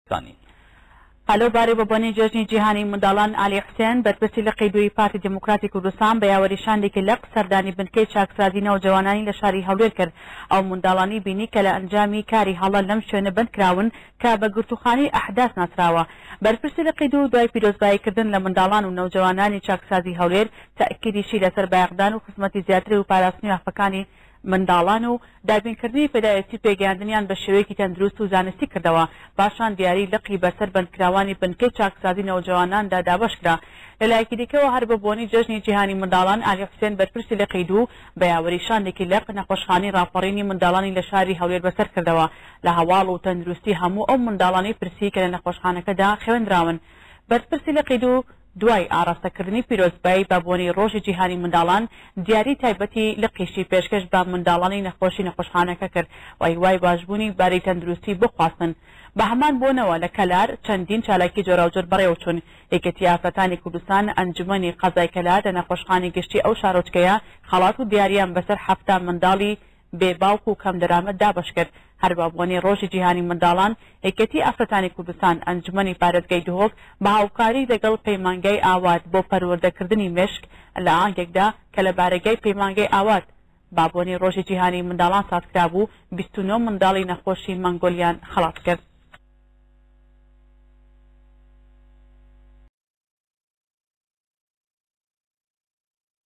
توانی هەلو بارێ بە بۆنەی جۆژنی جیهانی منداڵان علی حوسێن بەرپرسی لە قەیدووی پارتی دموکراتی کوردستان بە یاوەریشاندێکی لەق سەردانی بنکەی چاکسازی نەوجەوانانی لە شاری هەولێر کرد ئەو منداڵانی بینی کە لە ئەنجامی کاری هەڵە لەم شوێنە بندکراون کە بە گرتوخانی ئەحداث ناسراوە. بەرپرسی لە قەیدوو دوای پیرۆزباییکردن لە منداڵان و نەوجەوانانی چاکسازی هەولێر تاکیدیشی لەسەر بایەقدان و خزمەتی زیاتر و پاراستنی یافەکانی منداڵان و دابینکردنی پێداویستی پێگەیاندنیان بە شێوەیەکی تەندروست و زانستی کردەوە. پاشان دیاری لقی بەسەر بەندکراوانی بنکەی چاکسازی نەوجەواناندا دابەشکرا. لەلایەکی دیکەوە هەر بە بۆنی جەژنی جیهانی منداڵان علی حوسێن بەرپرسی لە قەیدوو بە یاوەریشانێکی لەق نەخۆشخانەی ڕاپەڕینی منداڵانی لە شاری هەولێر بەسەر کردەوە لە هەواڵ و تەندروستی هەموو ئەو منداڵانی پرسی کە لە نەخۆشخانەکەدا خێوەندراون. بەرپرسی لە قەیدوو دوای ئاراستەکردنی پیرۆزبایی بە بۆنی ڕۆژی جیهانی منداڵان دیاری تایبەتی لقیشی پێشکەش بە منداڵانی نەخۆشی نەخۆشخانەکە کرد و هیوای باشبوونی بارەی تەندروستی بخواستن. بە هەمان بۆنەوە لە کەلار چەندین چالاکی جۆراوجۆر بەڕێوە چوون. یەکێتی یافرەتانی کوردستان ئەنجومەنی قەزای کەلار لە نەخۆشخانەی گشتی ئەو شارۆچکەیە خەڵات و دیاریان بەسەر هەفتە منداڵی بێباوک و کەم دەرامەت دابش کرد. هەر بە بۆنی ڕۆژی جیهانی منداڵان یەکێتی ئافرەتانی کوردستان ئەنجومەنی پارێزگای دهۆک بە هاوکاری لەگەڵ پەیمانگای ئاوات بۆ پەروەردەکردنی مشک لە ئاهەنگێکدا کە لە بارەگای پەیمانگای ئاوات با بۆنی ڕۆژی جیهانی منداڵان سازکرا بوو 29 منداڵی نەخۆشی مەنگۆلیان خەڵات کرد.